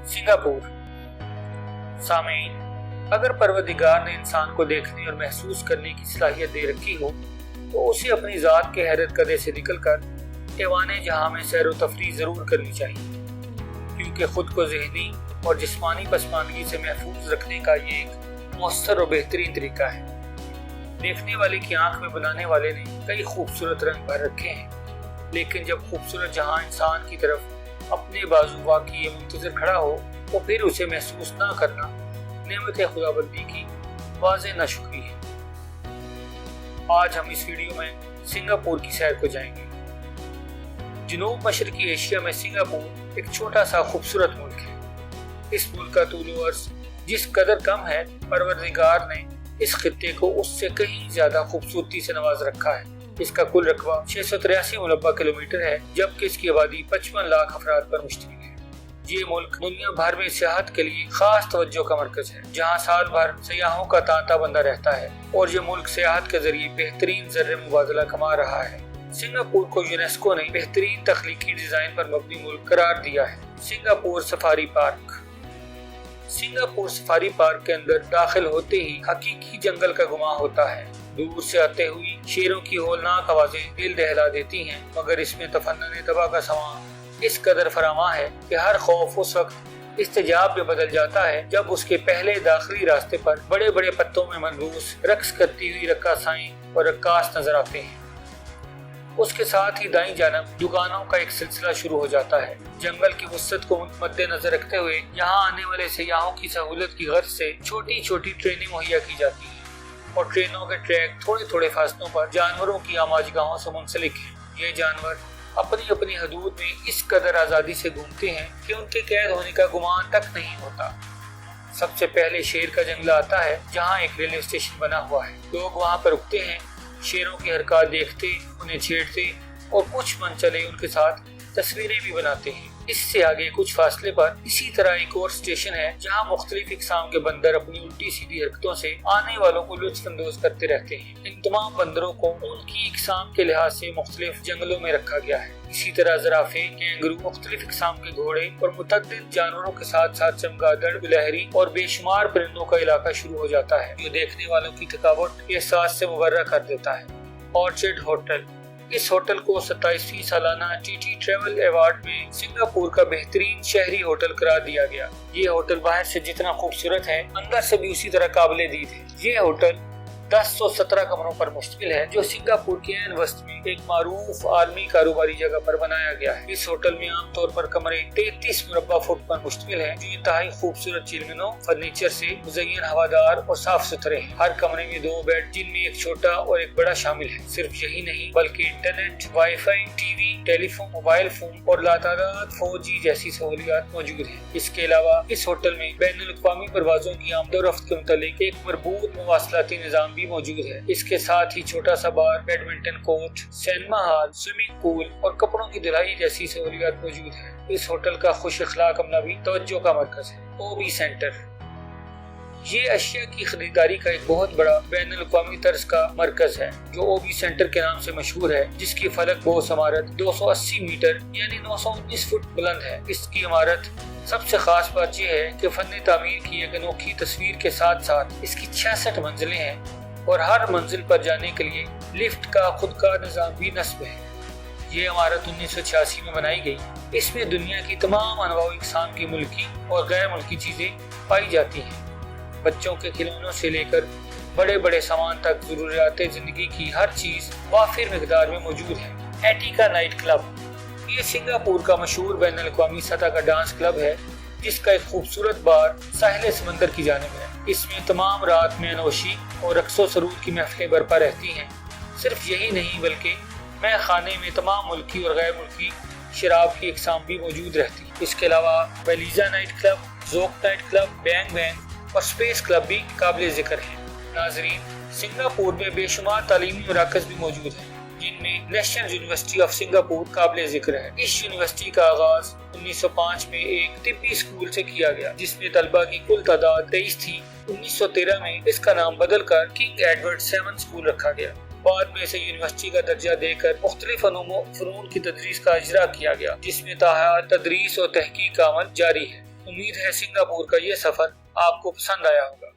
Singapore. सामीन, अगर परवरदिगार ने इंसान को देखने और महसूस करने की सलाहियत दे रखी हो तो उसे अपनी ज़ात के हैरत कदे से निकलकर ऐवाने जहां में सैर व तफरीह ज़रूर करनी चाहिए, क्योंकि ख़ुद को ज़हनी और जिस्मानी पसमानगी से महफूज रखने का ये एक मौसर और बेहतरीन तरीका है। देखने वाले की आंख में बनाने वाले ने कई खूबसूरत रंग भर रखे हैं, लेकिन जब खूबसूरत जहां इंसान की तरफ अपने बाजू वाक़ई मुंतज़िर खड़ा हो तो फिर उसे महसूस ना करना नेमत खुदाबंदी की वाज़ेह नाशुक्री है। आज हम इस वीडियो में सिंगापुर की सैर को जाएंगे। जनूब मशरकी एशिया में सिंगापुर एक छोटा सा खूबसूरत मुल्क है। इस मुल्क का तूल व अर्ज़ जिस कदर कम है, परवरदिगार ने इस खित्ते को उससे कहीं ज्यादा खूबसूरती से नवाज रखा है। इसका कुल रकबा 683 मुरब्बा किलोमीटर है, जबकि इसकी आबादी 55 लाख अफराद पर मुश्तमिल है। ये मुल्क दुनिया भर में सियाहत के लिए खास तवज्जो का मरकज है, जहाँ साल भर सयाहों का तांता बंदा रहता है और ये मुल्क सियाहत के जरिए बेहतरीन ज़र्रे मुबादला कमा रहा है। सिंगापुर को यूनेस्को ने बेहतरीन तख्लीकी डिजाइन पर मबनी मुल्क करार दिया है। Singapore safari park. Singapore safari park के अंदर दाखिल होते ही हकीकी जंगल का गुमां होता है। दूर से आते हुई शेरों की होलनाक आवाजें दिल दहला देती हैं, मगर इसमें तफन्नुन तबाह का समा इस कदर फरामा है कि हर खौफ उस वक्त इस्तेजाब में बदल जाता है जब उसके पहले दाखिली रास्ते पर बड़े बड़े पत्तों में मनबूस रक्स करती हुई रक्कासाएं और रक्कास नजर आते हैं। उसके साथ ही दाईं जानब दुकानों का एक सिलसिला शुरू हो जाता है। जंगल की वुसअत को मद्देनजर रखते हुए यहाँ आने वाले सयाहों की सहूलत की गर्ज से छोटी छोटी ट्रेनें मुहैया की जाती हैं और ट्रेनों के ट्रैक थोड़े थोड़े फासलों पर जानवरों की आमाजगाहों से मुंसलिक हैं। ये जानवर अपनी अपनी हदूद में इस कदर आज़ादी से घूमते हैं कि उनके कैद होने का गुमान तक नहीं होता। सबसे पहले शेर का जंगला आता है, जहाँ एक रेलवे स्टेशन बना हुआ है। लोग वहाँ पर रुकते हैं, शेरों की हरकत देखते, उन्हें छेड़ते और कुछ मन चले उनके साथ तस्वीरें भी बनाते हैं। इससे आगे कुछ फासले पर इसी तरह एक और स्टेशन है, जहां मुख्तलिफ इकसाम के बंदर अपनी उल्टी सीधी हरकतों से आने वालों को लुत्फअंदोज करते रहते हैं। इन तमाम बंदरों को उनकी इकसाम के लिहाज से मुख्तलिफ जंगलों में रखा गया है। इसी तरह ज़राफ़े, कैंगरू, मुख्तलिफ इकसाम के घोड़े और मुतअद्दिद जानवरों के साथ साथ चमगादड़, गिलहरी और बेशुमार परिंदों का इलाका शुरू हो जाता है, जो देखने वालों की थकावट के एहसास से मुबर्रा कर देता है। Orchid hotel. इस होटल को 27वीं सालाना TT ट्रैवल अवार्ड में सिंगापुर का बेहतरीन शहरी होटल करार दिया गया। ये होटल बाहर से जितना खूबसूरत है, अंदर से भी उसी तरह काबिल दीद है। ये होटल 1017 कमरों पर मुश्तमिल है, जो सिंगापुर के ऐन वस्त में एक मारूफ आलमी कारोबारी जगह पर बनाया गया है। इस होटल में आमतौर पर कमरे 33 मुरब्बा फुट पर मुश्तमिल है, जो इंतहाई खूबसूरत चिलमिनों फर्नीचर से मुज़य्यन, हवादार और साफ सुथरे हैं। हर कमरे में 2 बेड, जिनमें एक छोटा और एक बड़ा शामिल है। सिर्फ यही नहीं बल्कि internet, wifi, TV, telephone, mobile phone और लातादाद 4G जैसी सहूलियात मौजूद है। इसके अलावा इस होटल में बैनुल-अक़वामी परवाजों की आमदोरफ्त के मुतालिक एक मरबूत मवासलाती निज़ाम भी मौजूद है। इसके साथ ही छोटा सा bar, badminton court, cinema hall, swimming pool और कपड़ों की धुलाई जैसी सहूलियात मौजूद है। इस होटल का खुश अखलाक अमला भी तवज्जो का मरकज है। OB centre. ये अशिया की खरीदारी का एक बहुत बड़ा बैनुल-अक़वामी तर्ज का मरकज है, जो OB सेंटर के नाम से मशहूर है, जिसकी फलक बोस इमारत 280 मीटर यानी 919 फुट बुलंद है। इसकी इमारत सबसे खास बात यह है कि फन तामीर की एक अनोखी तस्वीर के साथ साथ इसकी 66 मंजिलें हैं और हर मंजिल पर जाने के लिए लिफ्ट का खुद का निज़ाम भी नस्ब है। ये इमारत 1986 में बनाई गई। इसमें दुनिया की तमाम अनवाउ इकसाम की मुल्की और गैर मुल्की चीज़ें पाई जाती हैं। बच्चों के खिलौनों से लेकर बड़े बड़े सामान तक ज़रूरियात ज़िंदगी की हर चीज़ वाफिर मिकदार में मौजूद है। Etica night club. ये सिंगापुर का मशहूर बैनुल-अक़वामी सतह का डांस क्लब है, जिसका एक खूबसूरत बार साहिल समंदर की जानिब है। इसमें तमाम रात में नोशी और रक्सो सरूद की महफिलें बरपा रहती हैं। सिर्फ यही नहीं बल्कि मैं खाने में तमाम मुल्की और गैर मुल्की शराब की इकसाम भी मौजूद रहती है। इसके अलावा बेलीजा night club, Zouk night club, bang bang और स्पेस क्लब भी काबिल ज़िक्र हैं। नाज़रीन, सिंगापुर में बेशुमार तालीमी मराकज़ भी मौजूद हैं, जिनमें नेशनल यूनिवर्सिटी ऑफ सिंगापुर काबिल ज़िक्र है। इस यूनिवर्सिटी का आगाज 1905 में एक तिब्बी स्कूल से किया गया, जिसमें तलबा की कुल तादाद 23 थी। 1913 में इसका नाम बदलकर किंग एडवर्ड 7 स्कूल रखा गया। बाद में इसे यूनिवर्सिटी का दर्जा देकर मुख्तलिफ फनून की तदरीस का इजरा किया गया, जिसमें ताहाल तदरीस और तहकीक का अमल जारी है। امید ہے سنگاپور کا یہ سفر آپ کو پسند آیا ہوگا۔